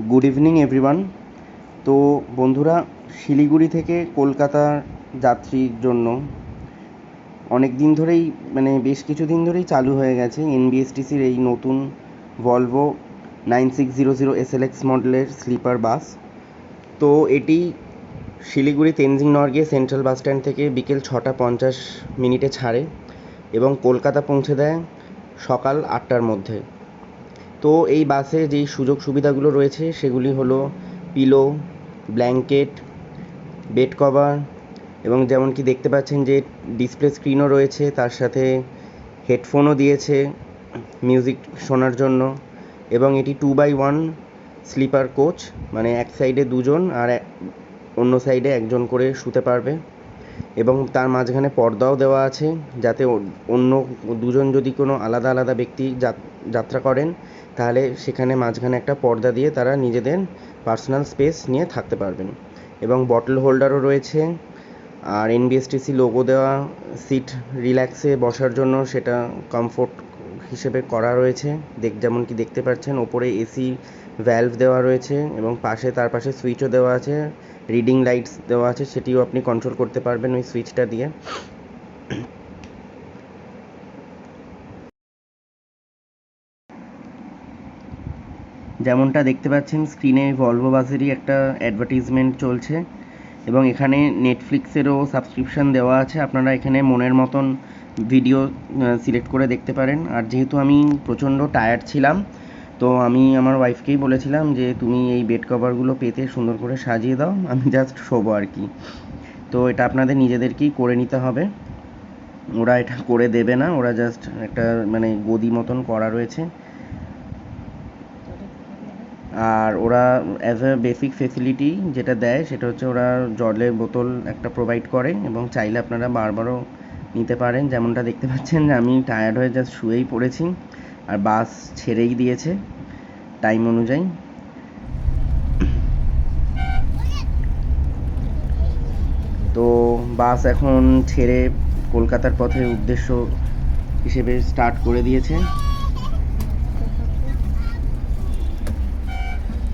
Good evening everyone. তো বন্ধুরা, শিলিগুড়ি থেকে কলকাতার যাত্রীর জন্য অনেক দিন ধরেই বেশ কিছু দিন ধরেই চালু হয়ে গেছে এনবিএসটিসির এই নতুন ভলভো 9600 SLX মডেলের স্লিপার বাস। তো এটি Siliguri Tenzing Norgay central bus stand থেকে বিকেল 6:50 ছাড়ে এবং কলকাতা পৌঁছে দেয় সকাল 8টার মধ্যে। তো এই বাসে যেই সুযোগ সুবিধাগুলো রয়েছে সেগুলি হলো পিলো, ব্ল্যাঙ্কেট, বেড কভার এবং যেমন কি দেখতে পাচ্ছেন যে ডিসপ্লে স্ক্রিনও রয়েছে, তার সাথে হেডফোনও দিয়েছে মিউজিক শোনার জন্য। এবং এটি 2x1 স্লিপার কোচ, মানে এক সাইডে দুজন আর অন্য সাইডে একজন করে শুতে পারবে এবং তার মাঝখানে পর্দাও দেওয়া আছে, যাতে অন্য দুজন যদি কোনো আলাদা আলাদা ব্যক্তি যাত্রা করেন তাহলে সেখানে মাঝখানে একটা পর্দা দিয়ে তারা নিজেদের পার্সোনাল স্পেস নিয়ে থাকতে পারবেন। এবং বটল হোল্ডারও রয়েছে, আর এনবিএসটিসি লোগো দেওয়া সিট রিল্যাক্সে বসার জন্য সেটা কমফোর্ট হিসেবে করা রয়েছে। যেমন কি দেখতে পাচ্ছেন ওপরে এসি ভ্যালভ দেওয়া রয়েছে এবং তার পাশে সুইচও দেওয়া আছে, রিডিং লাইটস দেওয়া আছে, সেটিও আপনি কন্ট্রোল করতে পারবেন ওই সুইচটা দিয়ে। যেমনটা দেখতে পাচ্ছেন স্ক্রিনে ভলভো বাসেরই একটা অ্যাডভার্টিজমেন্ট চলছে এবং এখানে নেটফ্লিক্সেরও সাবস্ক্রিপশান দেওয়া আছে, আপনারা এখানে মনের মতন ভিডিও সিলেক্ট করে দেখতে পারেন। আর যেহেতু আমি প্রচণ্ড টায়ার্ড ছিলাম, তো আমি আমার ওয়াইফকেই বলেছিলাম যে তুমি এই বেড কভারগুলো পেতে সুন্দর করে সাজিয়ে দাও, আমি জাস্ট শোবো আর কি। তো এটা আপনাদের নিজেদেরকেই করে নিতে হবে, ওরা এটা করে দেবে না, ওরা জাস্ট একটা গদি মতন করা রয়েছে। আর ওরা অ্যাজ এ বেসিক ফেসিলিটি যেটা দেয় সেটা হচ্ছে ওরা জলের বোতল একটা প্রোভাইড করে এবং চাইলে আপনারা বারবারও নিতে পারেন। যেমনটা দেখতে পাচ্ছেন যে আমি টায়ার্ড হয়ে জাস্ট শুয়েই পড়েছি আর বাস ছেড়েই দিয়েছে টাইম অনুযায়ী। তো বাস এখন ছেড়ে কলকাতার পথে উদ্দেশ্য হিসেবে স্টার্ট করে দিয়েছে।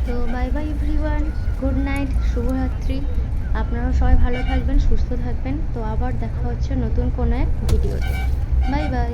তো bye bye everyone, good night, শুভরাত্রি। আপনারাও সবাই ভালো থাকবেন, সুস্থ থাকবেন। তো আবার দেখা হচ্ছে নতুন কোনো এক ভিডিওতে। Bye bye.